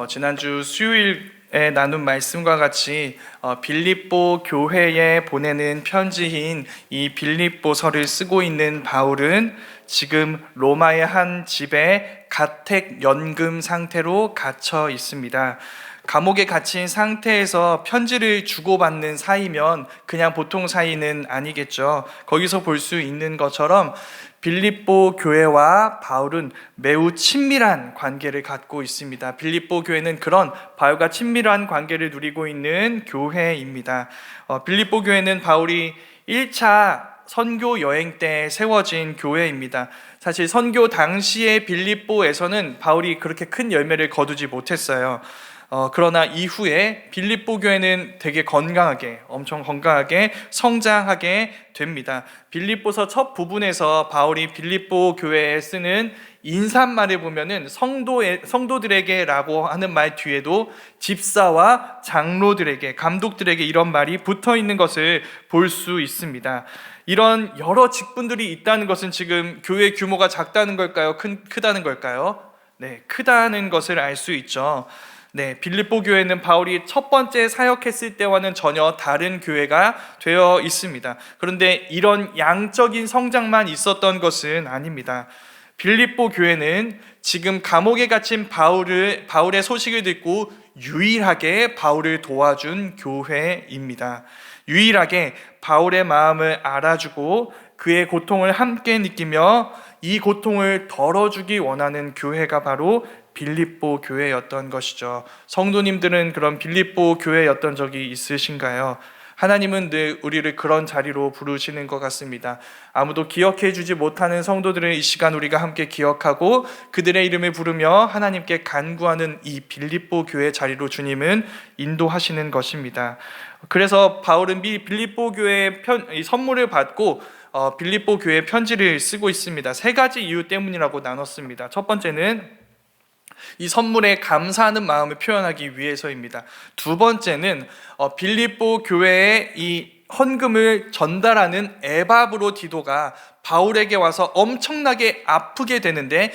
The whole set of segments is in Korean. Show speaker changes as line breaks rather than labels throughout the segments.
지난주 수요일에 나눈 말씀과 같이 빌립보 교회에 보내는 편지인 이 빌립보서를 쓰고 있는 바울은 지금 로마의 한 집에 가택 연금 상태로 갇혀 있습니다. 감옥에 갇힌 상태에서 편지를 주고받는 사이면 그냥 보통 사이는 아니겠죠. 거기서 볼 수 있는 것처럼 빌립보 교회와 바울은 매우 친밀한 관계를 갖고 있습니다. 빌립보 교회는 그런 바울과 친밀한 관계를 누리고 있는 교회입니다. 빌립보 교회는 바울이 1차 선교 여행 때 세워진 교회입니다. 사실 선교 당시에 빌립보에서는 바울이 그렇게 큰 열매를 거두지 못했어요. 그러나 이후에 빌립보 교회는 되게 엄청 건강하게 성장하게 됩니다. 빌립보서 첫 부분에서 바울이 빌립보 교회에 쓰는 인사말을 보면은 성도들에게라고 하는 말 뒤에도 집사와 장로들에게, 감독들에게 이런 말이 붙어 있는 것을 볼 수 있습니다. 이런 여러 직분들이 있다는 것은 지금 교회 규모가 작다는 걸까요? 크다는 걸까요? 네, 크다는 것을 알 수 있죠. 네, 빌립보 교회는 바울이 첫 번째 사역했을 때와는 전혀 다른 교회가 되어 있습니다. 그런데 이런 양적인 성장만 있었던 것은 아닙니다. 빌립보 교회는 지금 감옥에 갇힌 바울의 소식을 듣고 유일하게 바울을 도와준 교회입니다. 유일하게 바울의 마음을 알아주고 그의 고통을 함께 느끼며 이 고통을 덜어주기 원하는 교회가 바로 빌립보 교회였던 것이죠. 성도님들은 그런 빌립보 교회였던 적이 있으신가요? 하나님은 늘 우리를 그런 자리로 부르시는 것 같습니다. 아무도 기억해 주지 못하는 성도들을 이 시간 우리가 함께 기억하고 그들의 이름을 부르며 하나님께 간구하는 이 빌립보 교회 자리로 주님은 인도하시는 것입니다. 그래서 바울은 빌립보 교회의 선물을 받고 빌립보 교회에 편지를 쓰고 있습니다. 세 가지 이유 때문이라고 나눴습니다. 첫 번째는 이 선물에 감사하는 마음을 표현하기 위해서입니다. 두 번째는 빌립보 교회에 이 헌금을 전달하는 에바브로디도가 바울에게 와서 엄청나게 아프게 되는데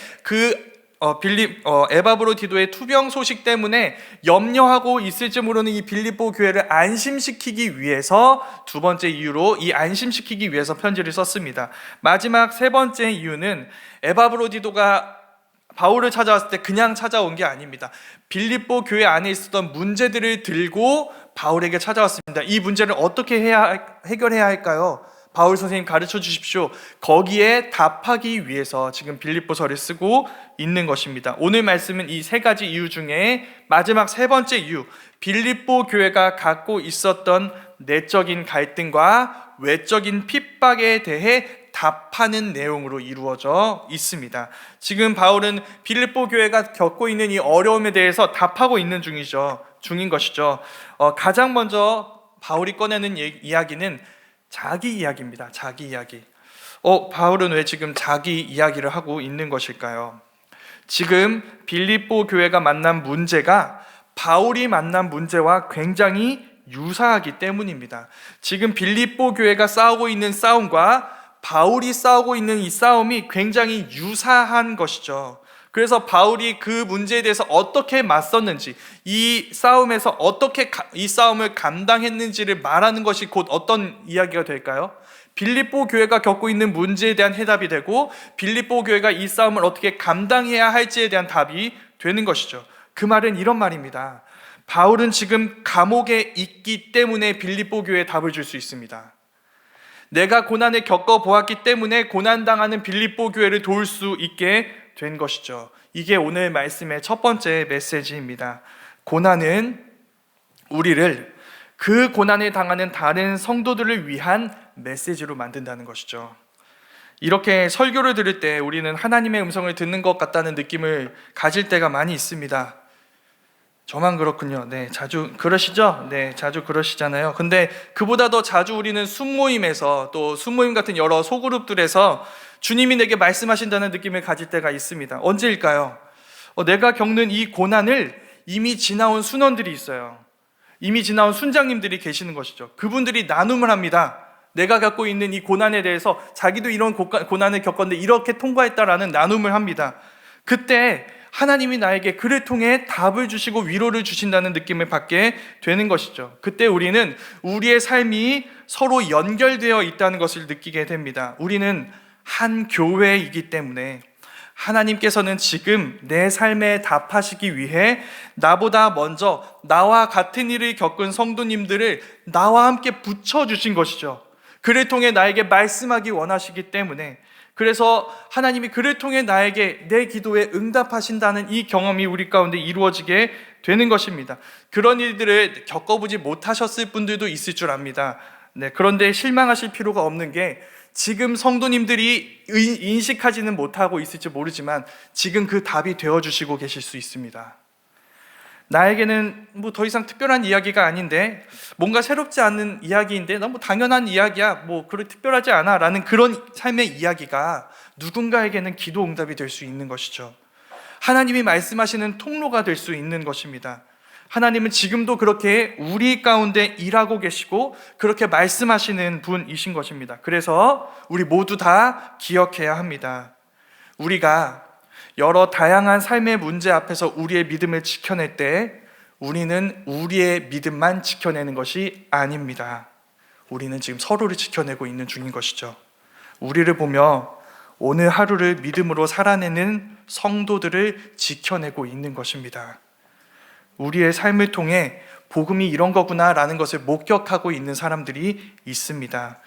에바브로디도의 투병 소식 때문에 염려하고 있을지 모르는 이 빌립보 교회를 안심시키기 위해서 두 번째 이유로 안심시키기 위해서 편지를 썼습니다. 마지막 세 번째 이유는 에바브로디도가 바울을 찾아왔을 때 그냥 찾아온 게 아닙니다. 빌립보 교회 안에 있었던 문제들을 들고 바울에게 찾아왔습니다. 이 문제를 어떻게 해결해야 할까요? 바울 선생님 가르쳐 주십시오. 거기에 답하기 위해서 지금 빌립보서를 쓰고 있는 것입니다. 오늘 말씀은 이 세 가지 이유 중에 마지막 세 번째 이유, 빌립보 교회가 갖고 있었던 내적인 갈등과 외적인 핍박에 대해 답하는 내용으로 이루어져 있습니다. 지금 바울은 빌립보 교회가 겪고 있는 이 어려움에 대해서 답하고 있는 중인 것이죠. 가장 먼저 바울이 꺼내는 이야기는 자기 이야기입니다. 자기 이야기. 바울은 왜 지금 자기 이야기를 하고 있는 것일까요? 지금 빌립보 교회가 만난 문제가 바울이 만난 문제와 굉장히 유사하기 때문입니다. 지금 빌립보 교회가 싸우고 있는 싸움과 바울이 싸우고 있는 이 싸움이 굉장히 유사한 것이죠. 그래서 바울이 그 문제에 대해서 어떻게 맞섰는지, 이 싸움에서 어떻게 이 싸움을 감당했는지를 말하는 것이 곧 어떤 이야기가 될까요? 빌립보 교회가 겪고 있는 문제에 대한 해답이 되고 빌립보 교회가 이 싸움을 어떻게 감당해야 할지에 대한 답이 되는 것이죠. 그 말은 이런 말입니다. 바울은 지금 감옥에 있기 때문에 빌립보 교회에 답을 줄 수 있습니다. 내가 고난을 겪어보았기 때문에 고난당하는 빌립보 교회를 도울 수 있게 된 것이죠. 이게 오늘 말씀의 첫 번째 메시지입니다. 고난은 우리를 그 고난을 당하는 다른 성도들을 위한 메시지로 만든다는 것이죠. 이렇게 설교를 들을 때 우리는 하나님의 음성을 듣는 것 같다는 느낌을 가질 때가 많이 있습니다. 저만 그렇군요. 네, 자주 그러시죠? 네, 자주 그러시잖아요. 근데 그보다 더 자주 우리는 순모임에서 또 순모임 같은 여러 소그룹들에서 주님이 내게 말씀하신다는 느낌을 가질 때가 있습니다. 언제일까요? 내가 겪는 이 고난을 이미 지나온 순원들이 있어요. 이미 지나온 순장님들이 계시는 것이죠. 그분들이 나눔을 합니다. 내가 갖고 있는 이 고난에 대해서 자기도 이런 고난을 겪었는데 이렇게 통과했다라는 나눔을 합니다. 그때 하나님이 나에게 글을 통해 답을 주시고 위로를 주신다는 느낌을 받게 되는 것이죠. 그때 우리는 우리의 삶이 서로 연결되어 있다는 것을 느끼게 됩니다. 우리는 한 교회이기 때문에 하나님께서는 지금 내 삶에 답하시기 위해 나보다 먼저 나와 같은 일을 겪은 성도님들을 나와 함께 붙여주신 것이죠. 그를 통해 나에게 말씀하기 원하시기 때문에, 그래서 하나님이 그를 통해 나에게 내 기도에 응답하신다는 이 경험이 우리 가운데 이루어지게 되는 것입니다. 그런 일들을 겪어보지 못하셨을 분들도 있을 줄 압니다. 그런데 실망하실 필요가 없는 게, 지금 성도님들이 인식하지는 못하고 있을지 모르지만 지금 그 답이 되어주시고 계실 수 있습니다. 나에게는 뭐 더 이상 특별한 이야기가 아닌데, 뭔가 새롭지 않은 이야기인데 너무 당연한 이야기야, 뭐 그렇게 특별하지 않아 라는 그런 삶의 이야기가 누군가에게는 기도 응답이 될 수 있는 것이죠. 하나님이 말씀하시는 통로가 될 수 있는 것입니다. 하나님은 지금도 그렇게 우리 가운데 일하고 계시고 그렇게 말씀하시는 분이신 것입니다. 그래서 우리 모두 다 기억해야 합니다. 우리가 여러 다양한 삶의 문제 앞에서 우리의 믿음을 지켜낼 때 우리는 우리의 믿음만 지켜내는 것이 아닙니다. 우리는 지금 서로를 지켜내고 있는 중인 것이죠. 우리를 보며 오늘 하루를 믿음으로 살아내는 성도들을 지켜내고 있는 것입니다. 우리의 삶을 통해 복음이 이런 거구나 라는 것을 목격하고 있는 사람들이 있습니다.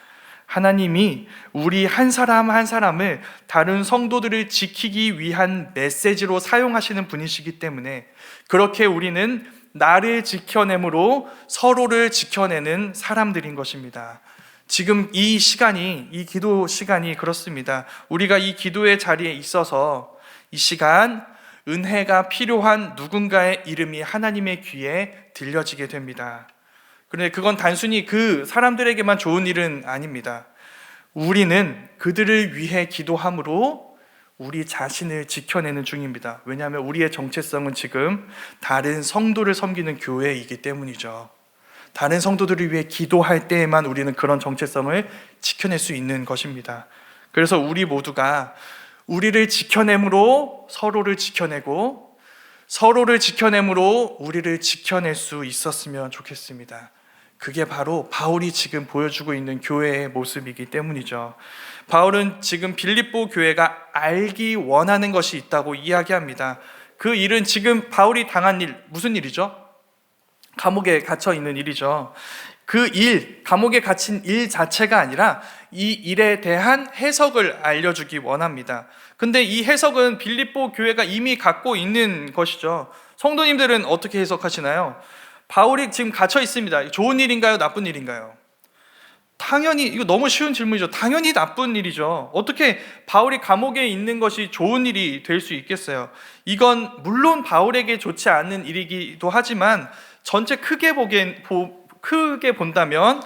하나님이 우리 한 사람 한 사람을 다른 성도들을 지키기 위한 메시지로 사용하시는 분이시기 때문에, 그렇게 우리는 나를 지켜내므로 서로를 지켜내는 사람들인 것입니다. 지금 이 시간이, 이 기도 시간이 그렇습니다. 우리가 이 기도의 자리에 있어서 이 시간 은혜가 필요한 누군가의 이름이 하나님의 귀에 들려지게 됩니다. 그런데 그건 단순히 그 사람들에게만 좋은 일은 아닙니다. 우리는 그들을 위해 기도함으로 우리 자신을 지켜내는 중입니다. 왜냐하면 우리의 정체성은 지금 다른 성도를 섬기는 교회이기 때문이죠. 다른 성도들을 위해 기도할 때에만 우리는 그런 정체성을 지켜낼 수 있는 것입니다. 그래서 우리 모두가 우리를 지켜내므로 서로를 지켜내고, 서로를 지켜내므로 우리를 지켜낼 수 있었으면 좋겠습니다. 그게 바로 바울이 지금 보여주고 있는 교회의 모습이기 때문이죠. 바울은 지금 빌립보 교회가 알기 원하는 것이 있다고 이야기합니다. 그 일은 지금 바울이 당한 일, 무슨 일이죠? 감옥에 갇혀 있는 일이죠. 그 일, 감옥에 갇힌 일 자체가 아니라 이 일에 대한 해석을 알려주기 원합니다. 근데 이 해석은 빌립보 교회가 이미 갖고 있는 것이죠. 성도님들은 어떻게 해석하시나요? 바울이 지금 갇혀 있습니다. 좋은 일인가요? 나쁜 일인가요? 당연히, 이거 너무 쉬운 질문이죠. 당연히 나쁜 일이죠. 어떻게 바울이 감옥에 있는 것이 좋은 일이 될 수 있겠어요? 이건 물론 바울에게 좋지 않은 일이기도 하지만 전체 크게 본다면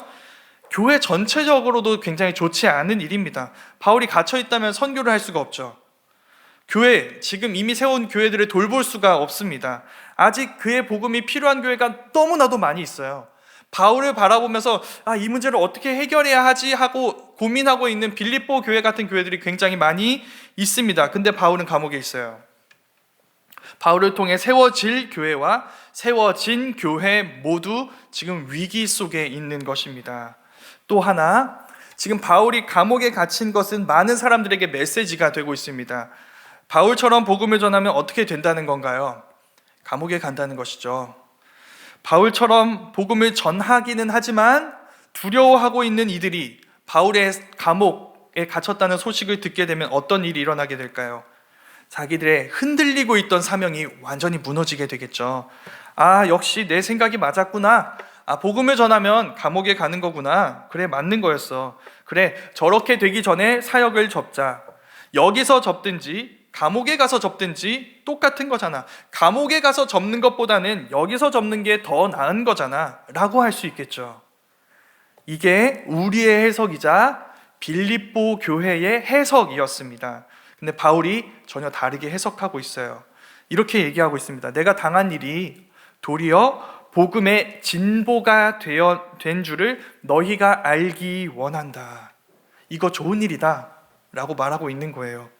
교회 전체적으로도 굉장히 좋지 않은 일입니다. 바울이 갇혀 있다면 선교를 할 수가 없죠. 교회, 지금 이미 세운 교회들을 돌볼 수가 없습니다. 아직 그의 복음이 필요한 교회가 너무나도 많이 있어요. 바울을 바라보면서 이 문제를 어떻게 해결해야 하지 하고 고민하고 있는 빌립보 교회 같은 교회들이 굉장히 많이 있습니다. 근데 바울은 감옥에 있어요. 바울을 통해 세워질 교회와 세워진 교회 모두 지금 위기 속에 있는 것입니다. 또 하나, 지금 바울이 감옥에 갇힌 것은 많은 사람들에게 메시지가 되고 있습니다. 바울처럼 복음을 전하면 어떻게 된다는 건가요? 감옥에 간다는 것이죠. 바울처럼 복음을 전하기는 하지만 두려워하고 있는 이들이 바울의 감옥에 갇혔다는 소식을 듣게 되면 어떤 일이 일어나게 될까요? 자기들의 흔들리고 있던 사명이 완전히 무너지게 되겠죠. 역시 내 생각이 맞았구나. 복음을 전하면 감옥에 가는 거구나. 그래, 맞는 거였어. 그래, 저렇게 되기 전에 사역을 접자. 여기서 접든지 감옥에 가서 접든지 똑같은 거잖아. 감옥에 가서 접는 것보다는 여기서 접는 게 더 나은 거잖아 라고 할 수 있겠죠. 이게 우리의 해석이자 빌립보 교회의 해석이었습니다. 근데 바울이 전혀 다르게 해석하고 있어요. 이렇게 얘기하고 있습니다. 내가 당한 일이 도리어 복음의 진보가 된 줄을 너희가 알기 원한다. 이거 좋은 일이다 라고 말하고 있는 거예요.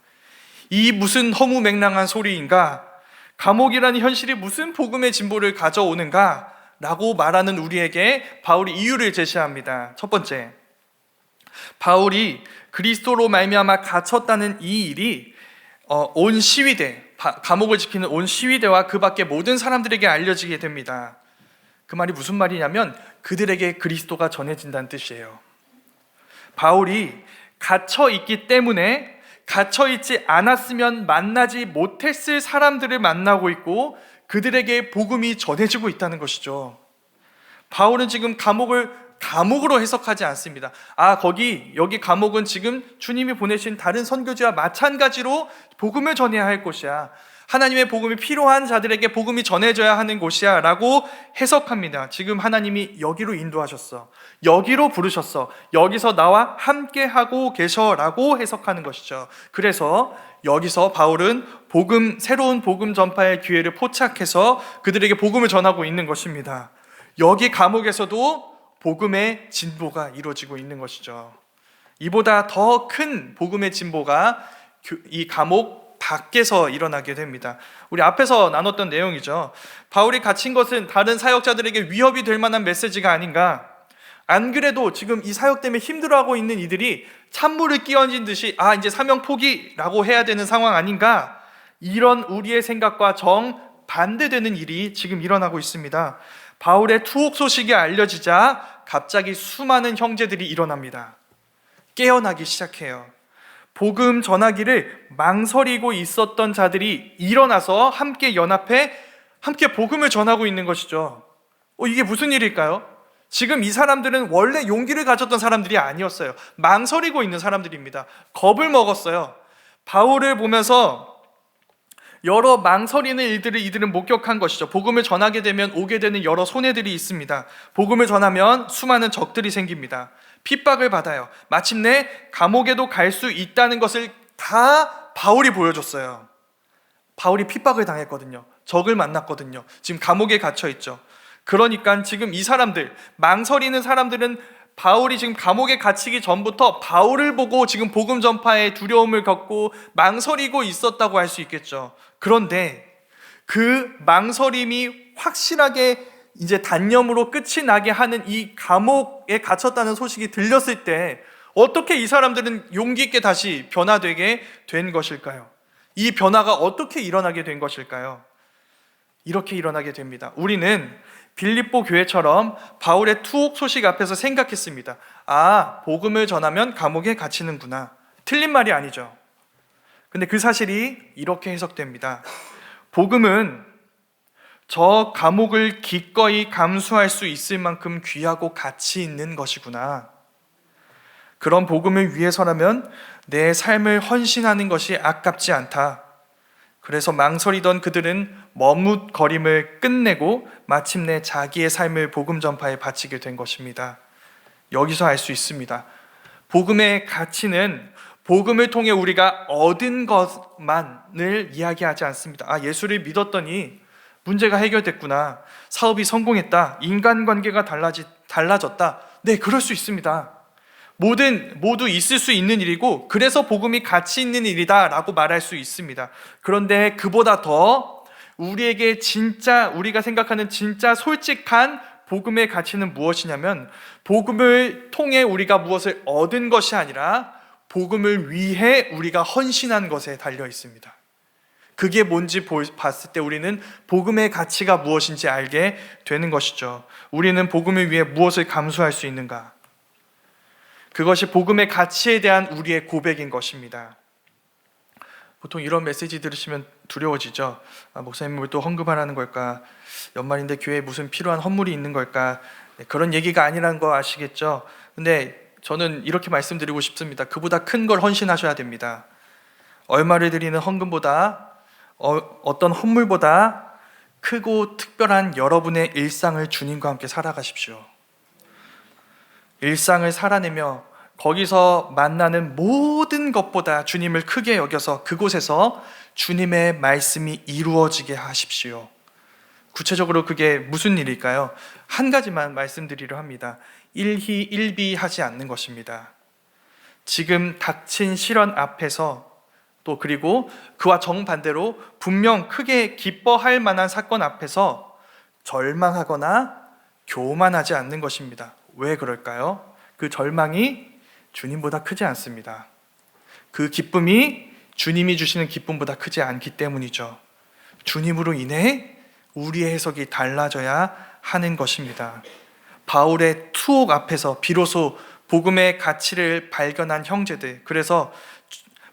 이 무슨 허무맹랑한 소리인가? 감옥이라는 현실이 무슨 복음의 진보를 가져오는가? 라고 말하는 우리에게 바울이 이유를 제시합니다. 첫 번째, 바울이 그리스도로 말미암아 갇혔다는 이 일이 온 시위대, 감옥을 지키는 온 시위대와 그 밖의 모든 사람들에게 알려지게 됩니다. 그 말이 무슨 말이냐면 그들에게 그리스도가 전해진다는 뜻이에요. 바울이 갇혀 있기 때문에 갇혀 있지 않았으면 만나지 못했을 사람들을 만나고 있고 그들에게 복음이 전해지고 있다는 것이죠. 바울은 지금 감옥으로 해석하지 않습니다. 여기 감옥은 지금 주님이 보내신 다른 선교지와 마찬가지로 복음을 전해야 할 곳이야. 하나님의 복음이 필요한 자들에게 복음이 전해져야 하는 곳이야 라고 해석합니다. 지금 하나님이 여기로 인도하셨어. 여기로 부르셨어. 여기서 나와 함께 하고 계셔 라고 해석하는 것이죠. 그래서 여기서 바울은 새로운 복음 전파의 기회를 포착해서 그들에게 복음을 전하고 있는 것입니다. 여기 감옥에서도 복음의 진보가 이루어지고 있는 것이죠. 이보다 더 큰 복음의 진보가 이 감옥 밖에서 일어나게 됩니다. 우리 앞에서 나눴던 내용이죠. 바울이 갇힌 것은 다른 사역자들에게 위협이 될 만한 메시지가 아닌가. 안 그래도 지금 이 사역 때문에 힘들어하고 있는 이들이 찬물을 끼얹은 듯이 이제 사명 포기라고 해야 되는 상황 아닌가. 이런 우리의 생각과 정반대되는 일이 지금 일어나고 있습니다. 바울의 투옥 소식이 알려지자 갑자기 수많은 형제들이 일어납니다. 깨어나기 시작해요. 복음 전하기를 망설이고 있었던 자들이 일어나서 함께 연합해 함께 복음을 전하고 있는 것이죠. 이게 무슨 일일까요? 지금 이 사람들은 원래 용기를 가졌던 사람들이 아니었어요. 망설이고 있는 사람들입니다. 겁을 먹었어요. 바울을 보면서 여러 망설이는 일들을 이들은 목격한 것이죠. 복음을 전하게 되면 오게 되는 여러 손해들이 있습니다. 복음을 전하면 수많은 적들이 생깁니다. 핍박을 받아요. 마침내 감옥에도 갈 수 있다는 것을 다 바울이 보여줬어요. 바울이 핍박을 당했거든요. 적을 만났거든요. 지금 감옥에 갇혀 있죠. 그러니까 지금 이 사람들, 망설이는 사람들은 바울이 지금 감옥에 갇히기 전부터 바울을 보고 지금 복음 전파에 두려움을 겪고 망설이고 있었다고 할 수 있겠죠. 그런데 그 망설임이 확실하게 이제 단념으로 끝이 나게 하는 이 감옥에 갇혔다는 소식이 들렸을 때 어떻게 이 사람들은 용기 있게 다시 변화되게 된 것일까요? 이 변화가 어떻게 일어나게 된 것일까요? 이렇게 일어나게 됩니다. 우리는 빌립보 교회처럼 바울의 투옥 소식 앞에서 생각했습니다. 복음을 전하면 감옥에 갇히는구나. 틀린 말이 아니죠. 근데 그 사실이 이렇게 해석됩니다. 복음은 저 감옥을 기꺼이 감수할 수 있을 만큼 귀하고 가치 있는 것이구나. 그런 복음을 위해서라면 내 삶을 헌신하는 것이 아깝지 않다. 그래서 망설이던 그들은 머뭇거림을 끝내고 마침내 자기의 삶을 복음 전파에 바치게 된 것입니다. 여기서 알 수 있습니다. 복음의 가치는 복음을 통해 우리가 얻은 것만을 이야기하지 않습니다. 예수를 믿었더니 문제가 해결됐구나. 사업이 성공했다. 인간관계가 달라졌다. 네, 그럴 수 있습니다. 모두 있을 수 있는 일이고 그래서 복음이 가치 있는 일이다 라고 말할 수 있습니다. 그런데 그보다 더 우리에게 우리가 생각하는 진짜 솔직한 복음의 가치는 무엇이냐면 복음을 통해 우리가 무엇을 얻은 것이 아니라 복음을 위해 우리가 헌신한 것에 달려 있습니다. 그게 뭔지 봤을 때 우리는 복음의 가치가 무엇인지 알게 되는 것이죠. 우리는 복음을 위해 무엇을 감수할 수 있는가? 그것이 복음의 가치에 대한 우리의 고백인 것입니다. 보통 이런 메시지 들으시면 두려워지죠. 목사님 뭘 또 헌금하라는 걸까? 연말인데 교회에 무슨 필요한 헌물이 있는 걸까? 그런 얘기가 아니라는 거 아시겠죠? 근데 저는 이렇게 말씀드리고 싶습니다. 그보다 큰 걸 헌신하셔야 됩니다. 얼마를 드리는 헌금보다 어떤 헌물보다 크고 특별한 여러분의 일상을 주님과 함께 살아가십시오. 일상을 살아내며 거기서 만나는 모든 것보다 주님을 크게 여겨서 그곳에서 주님의 말씀이 이루어지게 하십시오. 구체적으로 그게 무슨 일일까요? 한 가지만 말씀드리려 합니다. 일희일비하지 않는 것입니다. 지금 닥친 시련 앞에서 또 그리고 그와 정반대로 분명 크게 기뻐할 만한 사건 앞에서 절망하거나 교만하지 않는 것입니다. 왜 그럴까요? 그 절망이 주님보다 크지 않습니다. 그 기쁨이 주님이 주시는 기쁨보다 크지 않기 때문이죠. 주님으로 인해 우리의 해석이 달라져야 하는 것입니다. 바울의 투옥 앞에서 비로소 복음의 가치를 발견한 형제들, 그래서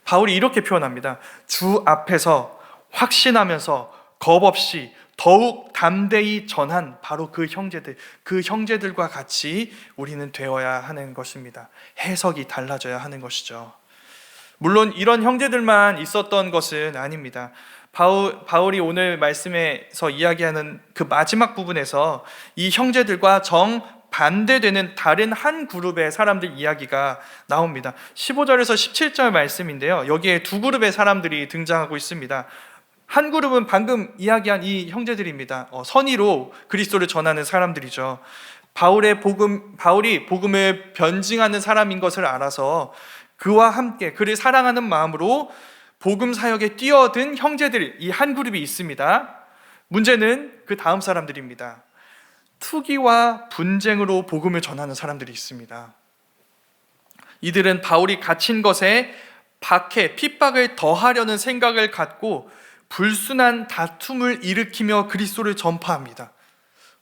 바울이 이렇게 표현합니다. 주 앞에서 확신하면서 겁 없이 더욱 담대히 전한 바로 그 형제들, 그 형제들과 같이 우리는 되어야 하는 것입니다. 해석이 달라져야 하는 것이죠. 물론 이런 형제들만 있었던 것은 아닙니다. 바울이 오늘 말씀에서 이야기하는 그 마지막 부분에서 이 형제들과 정반대되는 다른 한 그룹의 사람들 이야기가 나옵니다. 15절에서 17절 말씀인데요, 여기에 두 그룹의 사람들이 등장하고 있습니다. 한 그룹은 방금 이야기한 이 형제들입니다. 선의로 그리스도를 전하는 사람들이죠. 바울이 복음을 변증하는 사람인 것을 알아서 그와 함께 그를 사랑하는 마음으로 복음 사역에 뛰어든 형제들, 이 한 그룹이 있습니다. 문제는 그 다음 사람들입니다. 투기와 분쟁으로 복음을 전하는 사람들이 있습니다. 이들은 바울이 갇힌 것에 박해, 핍박을 더하려는 생각을 갖고 불순한 다툼을 일으키며 그리스도를 전파합니다.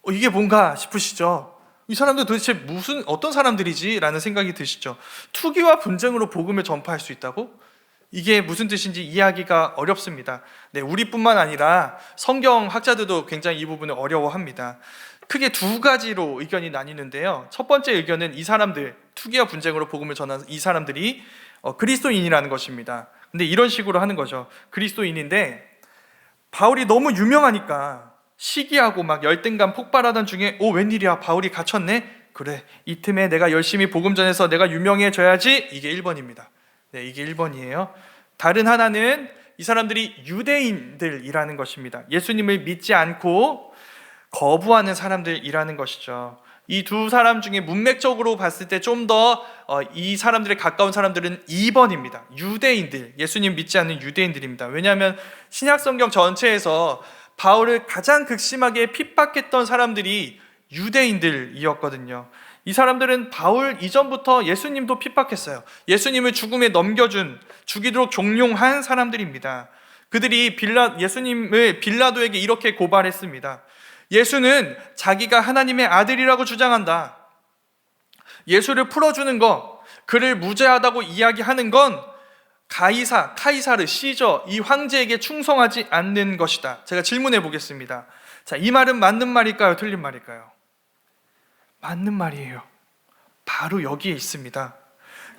이게 뭔가 싶으시죠? 이 사람들 도대체 어떤 사람들이지? 라는 생각이 드시죠? 투기와 분쟁으로 복음을 전파할 수 있다고? 이게 무슨 뜻인지 이해하기가 어렵습니다. 네, 우리뿐만 아니라 성경학자들도 굉장히 이 부분을 어려워합니다. 크게 두 가지로 의견이 나뉘는데요. 첫 번째 의견은 이 사람들, 투기와 분쟁으로 복음을 전하는 이 사람들이 그리스도인이라는 것입니다. 근데 이런 식으로 하는 거죠. 그리스도인인데 바울이 너무 유명하니까 시기하고 막 열등감 폭발하던 중에 웬일이야, 바울이 갇혔네? 그래, 이 틈에 내가 열심히 복음 전해서 내가 유명해져야지. 이게 1번입니다. 네, 이게 1번이에요. 다른 하나는 이 사람들이 유대인들이라는 것입니다. 예수님을 믿지 않고 거부하는 사람들이라는 것이죠. 이 두 사람 중에 문맥적으로 봤을 때 좀 더 이 사람들에 가까운 사람들은 2번입니다. 유대인들, 예수님 믿지 않는 유대인들입니다. 왜냐하면 신약성경 전체에서 바울을 가장 극심하게 핍박했던 사람들이 유대인들이었거든요. 이 사람들은 바울 이전부터 예수님도 핍박했어요. 예수님을 죽음에 넘겨준, 죽이도록 종용한 사람들입니다. 그들이 예수님을 빌라도에게 이렇게 고발했습니다. 예수는 자기가 하나님의 아들이라고 주장한다. 예수를 풀어주는 것, 그를 무죄하다고 이야기하는 건 카이사르, 시저, 이 황제에게 충성하지 않는 것이다. 제가 질문해 보겠습니다. 자, 이 말은 맞는 말일까요? 틀린 말일까요? 맞는 말이에요. 바로 여기에 있습니다.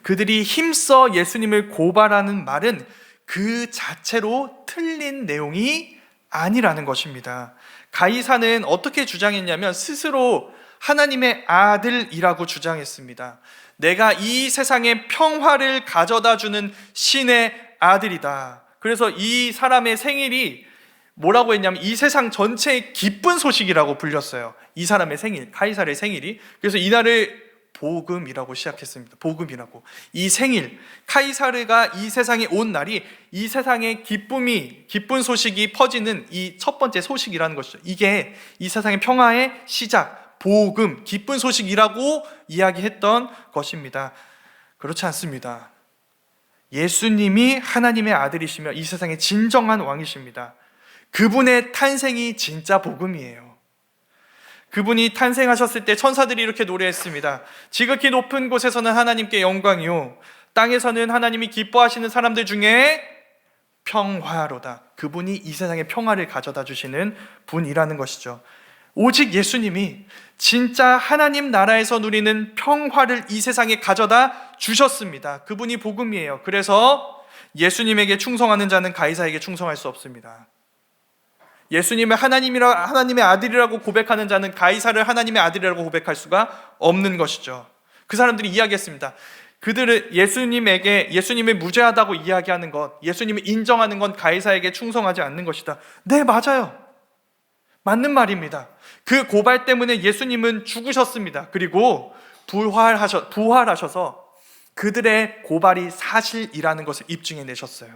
그들이 힘써 예수님을 고발하는 말은 그 자체로 틀린 내용이 아니라는 것입니다. 가이사는 어떻게 주장했냐면 스스로 하나님의 아들이라고 주장했습니다. 내가 이 세상에 평화를 가져다 주는 신의 아들이다. 그래서 이 사람의 생일이 뭐라고 했냐면 이 세상 전체의 기쁜 소식이라고 불렸어요. 이 사람의 생일, 카이사르의 생일이. 그래서 이날을 복음이라고 시작했습니다. 복음이라고. 이 생일, 카이사르가 이 세상에 온 날이 이 세상의 기쁜 소식이 퍼지는 이 첫 번째 소식이라는 것이죠. 이게 이 세상의 평화의 시작, 복음, 기쁜 소식이라고 이야기했던 것입니다. 그렇지 않습니다. 예수님이 하나님의 아들이시며 이 세상의 진정한 왕이십니다. 그분의 탄생이 진짜 복음이에요. 그분이 탄생하셨을 때 천사들이 이렇게 노래했습니다. 지극히 높은 곳에서는 하나님께 영광이요, 땅에서는 하나님이 기뻐하시는 사람들 중에 평화로다. 그분이 이 세상에 평화를 가져다 주시는 분이라는 것이죠. 오직 예수님이 진짜 하나님 나라에서 누리는 평화를 이 세상에 가져다 주셨습니다. 그분이 복음이에요. 그래서 예수님에게 충성하는 자는 가이사에게 충성할 수 없습니다. 예수님을 하나님의 아들이라고 고백하는 자는 가이사를 하나님의 아들이라고 고백할 수가 없는 것이죠. 그 사람들이 이야기했습니다. 그들은 예수님을 무죄하다고 이야기하는 것, 예수님을 인정하는 건 가이사에게 충성하지 않는 것이다. 네, 맞아요. 맞는 말입니다. 그 고발 때문에 예수님은 죽으셨습니다. 그리고 부활하셔서 그들의 고발이 사실이라는 것을 입증해 내셨어요.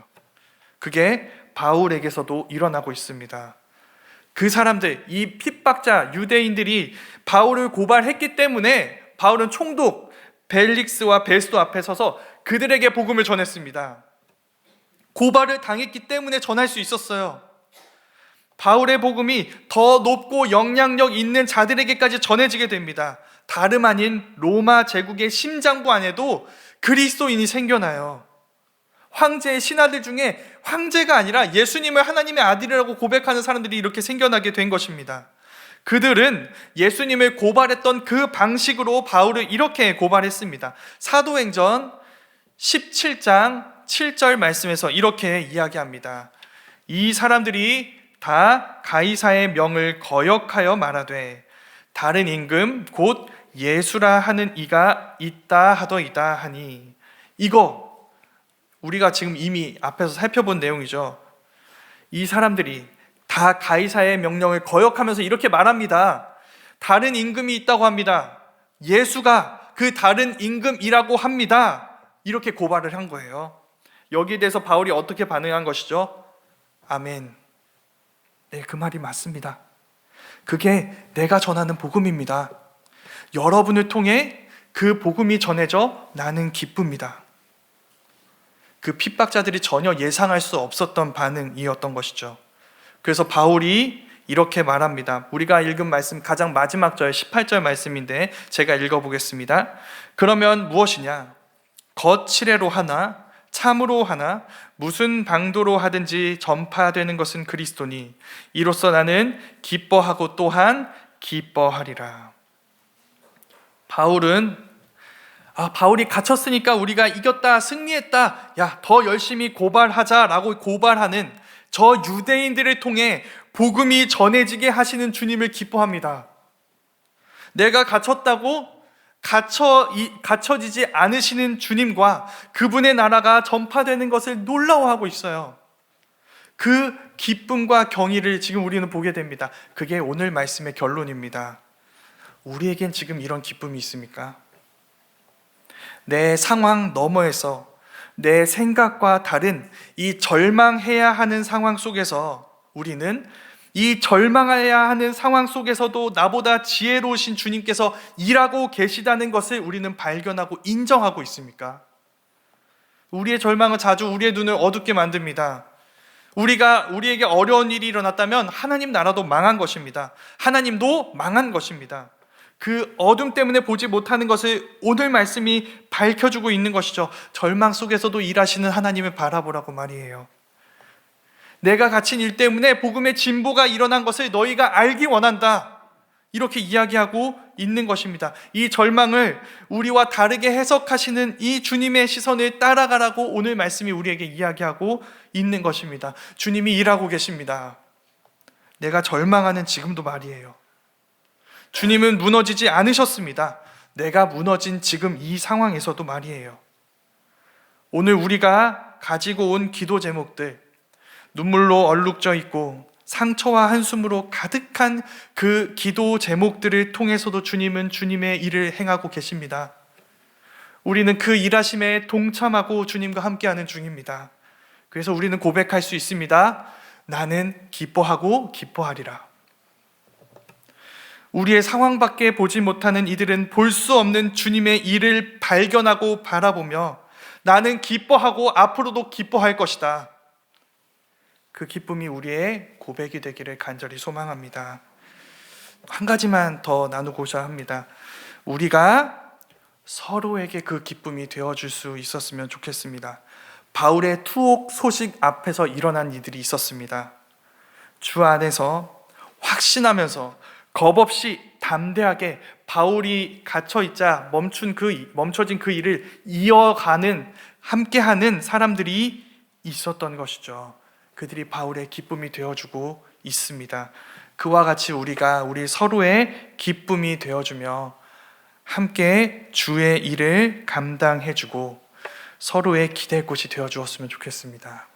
그게 바울에게서도 일어나고 있습니다. 그 사람들, 이 핍박자 유대인들이 바울을 고발했기 때문에 바울은 총독 벨릭스와 베스도 앞에 서서 그들에게 복음을 전했습니다. 고발을 당했기 때문에 전할 수 있었어요. 바울의 복음이 더 높고 영향력 있는 자들에게까지 전해지게 됩니다. 다름 아닌 로마 제국의 심장부 안에도 그리스도인이 생겨나요. 황제의 신하들 중에 황제가 아니라 예수님을 하나님의 아들이라고 고백하는 사람들이 이렇게 생겨나게 된 것입니다. 그들은 예수님을 고발했던 그 방식으로 바울을 이렇게 고발했습니다. 사도행전 17장 7절 말씀에서 이렇게 이야기합니다. 이 사람들이 다 가이사의 명을 거역하여 말하되 다른 임금 곧 예수라 하는 이가 있다 하더이다 하니, 이거 우리가 지금 이미 앞에서 살펴본 내용이죠. 이 사람들이 다 가이사의 명령을 거역하면서 이렇게 말합니다. 다른 임금이 있다고 합니다. 예수가 그 다른 임금이라고 합니다. 이렇게 고발을 한 거예요. 여기에 대해서 바울이 어떻게 반응한 것이죠? 아멘. 네, 그 말이 맞습니다. 그게 내가 전하는 복음입니다. 여러분을 통해 그 복음이 전해져 나는 기쁩니다. 그 핍박자들이 전혀 예상할 수 없었던 반응이었던 것이죠. 그래서 바울이 이렇게 말합니다. 우리가 읽은 말씀 가장 마지막 절 18절 말씀인데 제가 읽어보겠습니다. 그러면 무엇이냐? 거칠애로 하나 참으로 하나 무슨 방도로 하든지 전파되는 것은 그리스도니 이로써 나는 기뻐하고 또한 기뻐하리라. 바울이 갇혔으니까 우리가 이겼다, 승리했다, 야, 더 열심히 고발하자라고 고발하는 저 유대인들을 통해 복음이 전해지게 하시는 주님을 기뻐합니다. 내가 갇혔다고 갇혀지지 않으시는 주님과 그분의 나라가 전파되는 것을 놀라워하고 있어요. 그 기쁨과 경의를 지금 우리는 보게 됩니다. 그게 오늘 말씀의 결론입니다. 우리에겐 지금 이런 기쁨이 있습니까? 내 상황 너머에서 내 생각과 다른 이 절망해야 하는 상황 속에서 우리는 이 절망해야 하는 상황 속에서도 나보다 지혜로우신 주님께서 일하고 계시다는 것을 우리는 발견하고 인정하고 있습니까? 우리의 절망은 자주 우리의 눈을 어둡게 만듭니다. 우리에게 어려운 일이 일어났다면 하나님 나라도 망한 것입니다. 하나님도 망한 것입니다. 그 어둠 때문에 보지 못하는 것을 오늘 말씀이 밝혀주고 있는 것이죠. 절망 속에서도 일하시는 하나님을 바라보라고 말이에요. 내가 갇힌 일 때문에 복음의 진보가 일어난 것을 너희가 알기 원한다, 이렇게 이야기하고 있는 것입니다. 이 절망을 우리와 다르게 해석하시는 이 주님의 시선을 따라가라고 오늘 말씀이 우리에게 이야기하고 있는 것입니다. 주님이 일하고 계십니다. 내가 절망하는 지금도 말이에요. 주님은 무너지지 않으셨습니다. 내가 무너진 지금 이 상황에서도 말이에요. 오늘 우리가 가지고 온 기도 제목들, 눈물로 얼룩져 있고 상처와 한숨으로 가득한 그 기도 제목들을 통해서도 주님은 주님의 일을 행하고 계십니다. 우리는 그 일하심에 동참하고 주님과 함께하는 중입니다. 그래서 우리는 고백할 수 있습니다. 나는 기뻐하고 기뻐하리라. 우리의 상황밖에 보지 못하는 이들은 볼 수 없는 주님의 일을 발견하고 바라보며 나는 기뻐하고 앞으로도 기뻐할 것이다, 그 기쁨이 우리의 고백이 되기를 간절히 소망합니다. 한 가지만 더 나누고자 합니다. 우리가 서로에게 그 기쁨이 되어줄 수 있었으면 좋겠습니다. 바울의 투옥 소식 앞에서 일어난 일들이 있었습니다. 주 안에서 확신하면서 겁없이 담대하게 바울이 갇혀있자 멈춰진 그 일을 이어가는, 함께하는 사람들이 있었던 것이죠. 그들이 바울의 기쁨이 되어주고 있습니다. 그와 같이 우리가 우리 서로의 기쁨이 되어주며 함께 주의 일을 감당해주고 서로의 기댈 곳이 되어주었으면 좋겠습니다.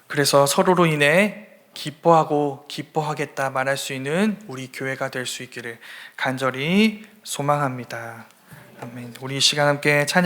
그래서 서로로 인해 기뻐하고 기뻐하겠다 말할 수 있는 우리 교회가 될 수 있기를 간절히 소망합니다. 아멘. 우리 이 시간 함께 찬양